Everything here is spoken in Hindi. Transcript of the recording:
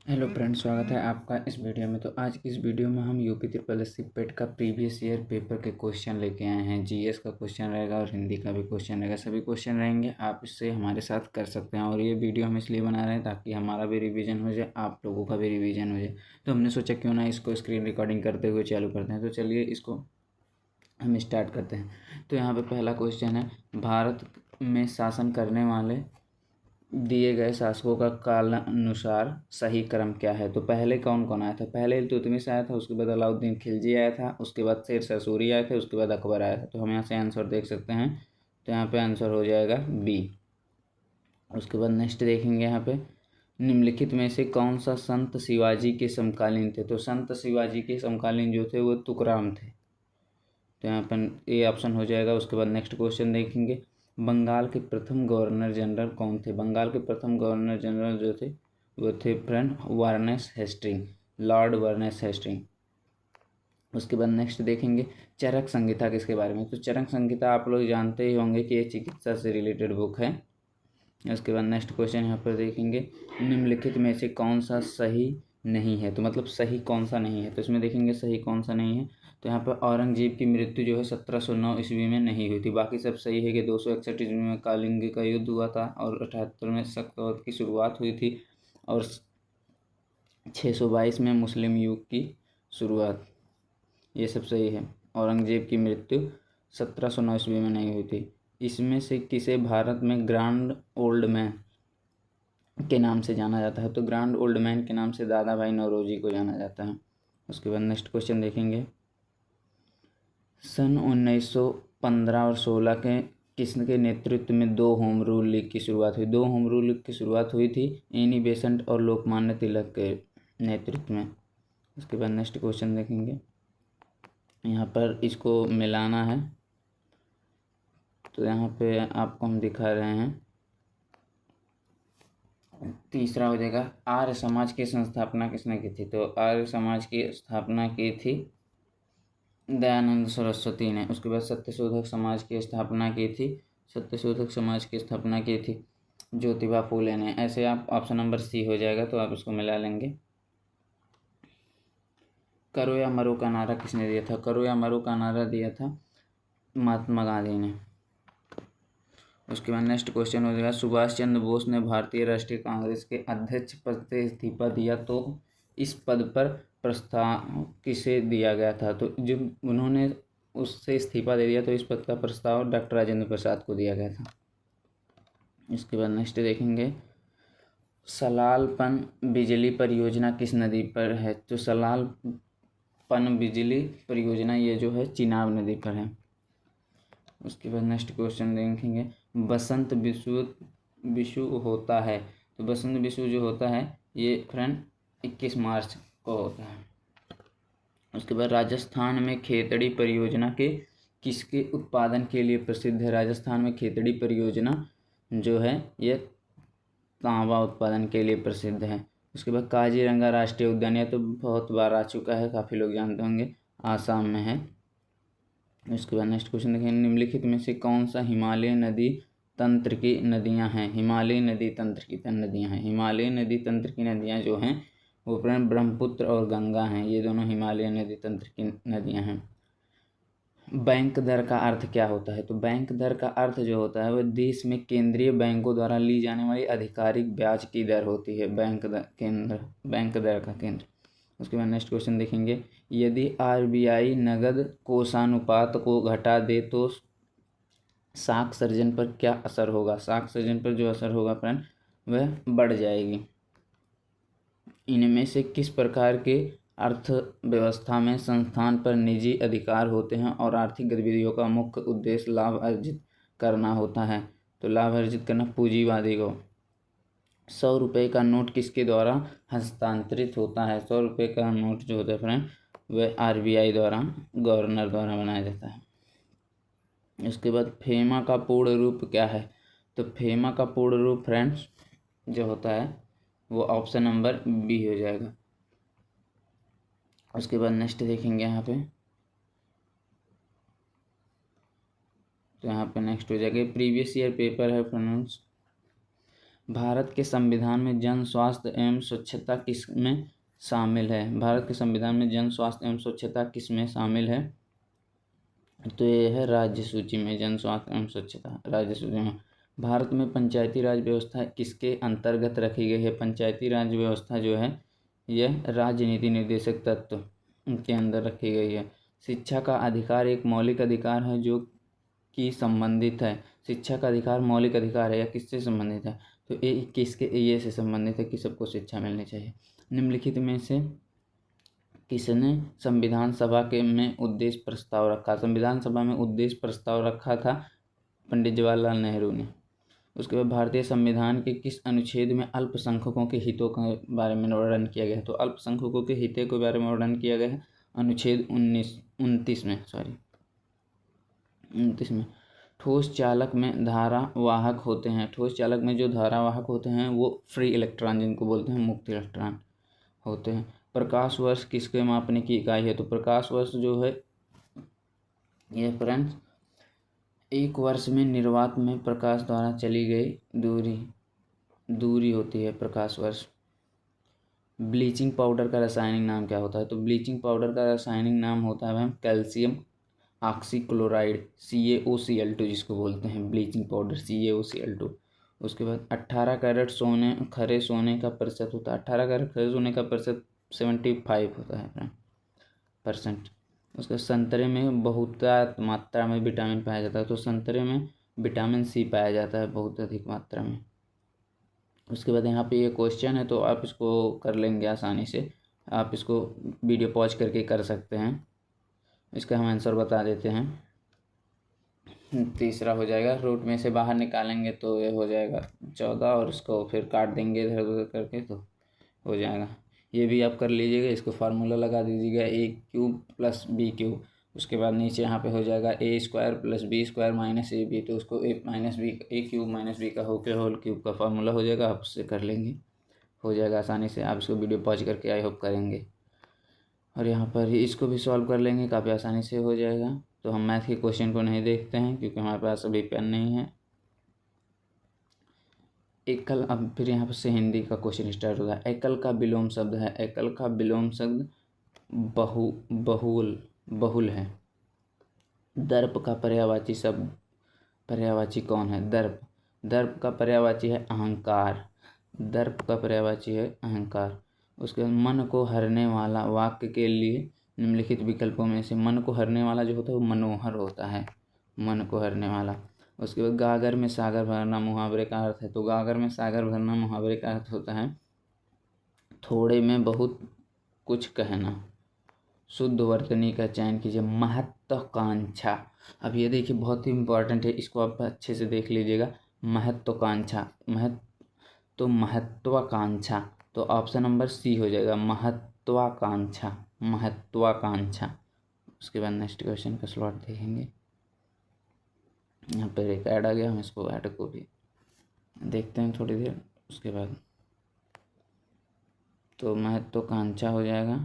हेलो फ्रेंड्स, स्वागत है आपका इस वीडियो में। तो आज की इस वीडियो में हम यूपी ट्रिपल एस सी पेट का प्रीवियस ईयर पेपर के क्वेश्चन लेके आए हैं। जीएस का क्वेश्चन रहेगा और हिंदी का भी क्वेश्चन रहेगा। सभी क्वेश्चन रहेंगे, आप इससे हमारे साथ कर सकते हैं। और ये वीडियो हम इसलिए बना रहे हैं ताकि हमारा भी रिवीजन हो जाए, आप लोगों का भी रिवीजन हो जाए। तो हमने सोचा क्यों ना इसको स्क्रीन रिकॉर्डिंग करते हुए चालू करते हैं। तो चलिए इसको हम स्टार्ट करते हैं। तो यहाँ पर पहला क्वेश्चन है, भारत में शासन करने वाले दिए गए शासकों का कालानुसार सही क्रम क्या है। तो पहले कौन कौन आया था? पहले इल्तुतमिश आया था, उसके बाद अलाउद्दीन खिलजी आया था, उसके बाद शेरशाह सूरी आए थे, उसके बाद अकबर आया था। तो हम यहाँ से आंसर देख सकते हैं। तो यहाँ पे आंसर हो जाएगा बी। उसके बाद नेक्स्ट देखेंगे यहाँ पे, निम्नलिखित में से कौन सा संत शिवाजी के समकालीन थे। तो संत शिवाजी के समकालीन जो थे वो तुकाराम थे। तो यहाँ पर ए ऑप्शन हो जाएगा। उसके बाद नेक्स्ट क्वेश्चन देखेंगे, बंगाल के प्रथम गवर्नर जनरल कौन थे। बंगाल के प्रथम गवर्नर जनरल जो थे वो थे फ्रेंड वार्नेस हेस्टिंग, लॉर्ड वार्नेस हेस्टिंग। उसके बाद नेक्स्ट देखेंगे, चरक संहिता किसके बारे में। तो चरक संहिता आप लोग जानते ही होंगे कि ये चिकित्सा से रिलेटेड बुक है। उसके बाद नेक्स्ट क्वेश्चन यहाँ पर देखेंगे, निम्नलिखित में से कौन सा सही नहीं है। तो मतलब सही कौन सा नहीं है, तो इसमें देखेंगे सही कौन सा नहीं है। तो यहाँ पर औरंगजेब की मृत्यु जो है 1709 ईस्वी में नहीं हुई थी। बाकी सब सही है कि 261 ईस्वी में कालिंग का युद्ध हुआ था और 78 में सख्त की शुरुआत हुई थी और 622 में मुस्लिम युग की शुरुआत। ये सब सही है। औरंगजेब की मृत्यु 1709 ईस्वी में नहीं हुई थी। इसमें से किसे भारत में ग्रांड ओल्ड मैन के नाम से जाना जाता है। तो ग्रांड ओल्ड मैन के नाम से दादा भाई नौरोजी को जाना जाता है। उसके बाद नेक्स्ट क्वेश्चन देखेंगे, सन 1915 और 16 के किसके नेतृत्व में दो होम रूल लीग की शुरुआत हुई। दो होम रूल लीग की शुरुआत हुई थी एनी बेसेंट और लोकमान्य तिलक के नेतृत्व में। उसके बाद नेक्स्ट क्वेश्चन देखेंगे, यहाँ पर इसको मिलाना है। तो यहाँ पे आपको हम दिखा रहे हैं, तीसरा हो जाएगा, आर्य समाज की संस्थापना किसने की थी। तो आर्य समाज की स्थापना की थी दयानंद सरस्वती ने। उसके बाद सत्यशोधक समाज की स्थापना की थी, सत्यशोधक समाज की स्थापना की थी ज्योतिबा फूले ने। ऐसे आप ऑप्शन नंबर सी हो जाएगा, तो आप इसको मिला लेंगे। करो या मरो का नारा किसने दिया था। करो या मरो का नारा दिया था महात्मा गांधी ने। उसके बाद नेक्स्ट क्वेश्चन हो जाएगा, सुभाष चंद्र बोस ने भारतीय राष्ट्रीय कांग्रेस के अध्यक्ष पद से इस्तीफा दिया तो इस पद पर प्रस्ताव किसे दिया गया था। तो जब उन्होंने उससे इस्तीफा दे दिया तो इस पद का प्रस्ताव डॉक्टर राजेंद्र प्रसाद को दिया गया था। इसके बाद नेक्स्ट देखेंगे, सलालपन बिजली परियोजना किस नदी पर है। तो सलालपन बिजली परियोजना ये जो है चिनाब नदी पर है। उसके बाद नेक्स्ट क्वेश्चन देखेंगे, बसंत विषु होता है। तो बसंत विषु जो होता है ये फ्रेंड 21 मार्च को होता है। उसके बाद राजस्थान में खेतड़ी परियोजना के किसके उत्पादन के लिए प्रसिद्ध है। राजस्थान में खेतड़ी परियोजना जो है ये तांबा उत्पादन के लिए प्रसिद्ध है। उसके बाद काजीरंगा राष्ट्रीय उद्यान, यह तो बहुत बार आ चुका है, काफ़ी लोग जानते होंगे, आसाम में है। उसके बाद नेक्स्ट क्वेश्चन देखें, निम्नलिखित में से कौन सा हिमालय नदी तंत्र की नदियां हैं। हिमालय नदी तंत्र की नदियां हैं। हिमालय नदी तंत्र की नदियां जो हैं वो ब्रह्मपुत्र और गंगा हैं। ये दोनों हिमालय नदी तंत्र की नदियां हैं। बैंक दर का अर्थ क्या होता है। तो बैंक दर का अर्थ जो होता है वह देश में केंद्रीय बैंकों द्वारा ली जाने वाली आधिकारिक ब्याज की दर होती है। बैंक दर का केंद्र। उसके बाद नेक्स्ट क्वेश्चन देखेंगे, यदि आरबीआई नगद कोषानुपात को घटा दे तो साख सर्जन पर क्या असर होगा। साख सर्जन पर जो असर होगा फ्रेंड वह बढ़ जाएगी। इनमें से किस प्रकार के अर्थव्यवस्था में संस्थान पर निजी अधिकार होते हैं और आर्थिक गतिविधियों का मुख्य उद्देश्य लाभ अर्जित करना होता है। तो लाभ अर्जित करना पूंजीवादी को। 100 रुपये का नोट किसके द्वारा हस्तांतरित होता है। 100 रुपये का नोट जो होता है फ्रेंड वह आरबीआई द्वारा, गवर्नर द्वारा बनाया जाता है। इसके बाद फेमा का पूर्ण रूप क्या है। तो फेमा का पूर्ण रूप फ्रेंड्स जो होता है वो ऑप्शन नंबर बी हो जाएगा। उसके बाद नेक्स्ट देखेंगे यहाँ पे, तो यहाँ पे नेक्स्ट हो जाएगा, प्रीवियस ईयर पेपर है फ्रेंड्स। भारत के संविधान में जन स्वास्थ्य एवं स्वच्छता किस में शामिल है? भारत के संविधान में जन स्वास्थ्य एवं स्वच्छता किस में शामिल है? तो ये है राज्य सूची में, जन स्वास्थ्य एवं स्वच्छता राज्य सूची में। भारत में पंचायती राज व्यवस्था किसके अंतर्गत रखी गई है? पंचायती राज व्यवस्था जो है यह राज्य नीति निर्देशक तत्व के अंदर रखी गई है। शिक्षा का अधिकार एक मौलिक अधिकार है जो कि संबंधित है। शिक्षा का अधिकार मौलिक अधिकार है या किससे संबंधित है? तो ये किसके, ये से संबंधित है कि सबको शिक्षा मिलनी चाहिए। निम्नलिखित में से किसने संविधान सभा के में उद्देश्य प्रस्ताव रखा? संविधान सभा में उद्देश्य प्रस्ताव रखा था पंडित जवाहरलाल नेहरू ने। उसके बाद भारतीय संविधान के किस अनुच्छेद में अल्पसंख्यकों के हितों के बारे में वर्णन किया गया है? तो अल्पसंख्यकों के हितों के बारे में वर्णन किया गया है अनुच्छेद 29 में, 29 में। ठोस चालक में धारावाहक होते हैं। ठोस चालक में जो धारावाहक होते हैं वो फ्री इलेक्ट्रॉन, जिनको बोलते हैं मुक्त इलेक्ट्रॉन होते हैं। प्रकाश वर्ष किसके मापने की इकाई है? तो प्रकाश वर्ष जो है ये फ्रेंड्स एक वर्ष में निर्वात में प्रकाश द्वारा चली गई दूरी होती है प्रकाश वर्ष। ब्लीचिंग पाउडर का रासायनिक नाम क्या होता है? तो ब्लीचिंग पाउडर का रासायनिक नाम होता है कैल्शियम ऑक्सीक्लोराइड, CaOCl2, जिसको बोलते हैं ब्लीचिंग पाउडर, CaOCl2। उसके बाद 18 कैरेट खरे सोने का प्रतिशत होता है। 18 कैरेट खरे सोने का प्रतिशत 75 होता है %। उसके संतरे में बहुत मात्रा में विटामिन पाया जाता है। तो संतरे में विटामिन C पाया जाता है बहुत अधिक मात्रा में। उसके बाद यहाँ पे ये क्वेश्चन है तो आप इसको कर लेंगे आसानी से। आप इसको वीडियो पॉज करके कर सकते हैं। इसका हम आंसर बता देते हैं। तीसरा हो जाएगा, रूट में से बाहर निकालेंगे तो ये हो जाएगा 14 और इसको फिर काट देंगे इधर उधर करके तो हो जाएगा। ये भी आप कर लीजिएगा। इसको फार्मूला लगा दीजिएगा A³ + B³। उसके बाद नीचे यहाँ पे हो जाएगा A² + B² - AB। तो उसको A³ - B का होल क्यूब का फार्मूला हो जाएगा। आप उससे कर लेंगे, हो जाएगा आसानी से। आप इसको वीडियो पॉज करके आई होप करेंगे और यहाँ पर इसको भी सॉल्व कर लेंगे, काफ़ी आसानी से हो जाएगा। तो हम मैथ के क्वेश्चन को नहीं देखते हैं क्योंकि हमारे पास अभी पेन नहीं है। एकल, अब फिर यहाँ पर से हिंदी का क्वेश्चन स्टार्ट होगा। एकल का विलोम शब्द है। एकल का विलोम शब्द बहुल है। दर्प का पर्यायवाची कौन है? दर्प का पर्यायवाची है अहंकार। दर्प का पर्यायवाची है अहंकार। उसके बाद मन को हरने वाला वाक्य के लिए निम्नलिखित विकल्पों में से मन को हरने वाला जो होता है वो मनोहर होता है, मन को हरने वाला। उसके बाद गागर में सागर भरना मुहावरे का अर्थ है। तो गागर में सागर भरना मुहावरे का अर्थ होता है थोड़े में बहुत कुछ कहना। शुद्ध वर्तनी का चयन कीजिए। महत्वाकांक्षा, अब ये देखिए बहुत ही इम्पोर्टेंट है, इसको आप अच्छे से देख लीजिएगा। महत्वाकांक्षा, महत्वाकांक्षा, तो ऑप्शन नंबर C हो जाएगा, महत्वाकांक्षा, महत्वाकांक्षा। उसके बाद नेक्स्ट क्वेश्चन का स्लॉट देखेंगे। यहाँ पर एक ऐड आ गया, हम इसको ऐड को भी देखते हैं थोड़ी देर उसके बाद। तो महत्वाकांक्षा हो जाएगा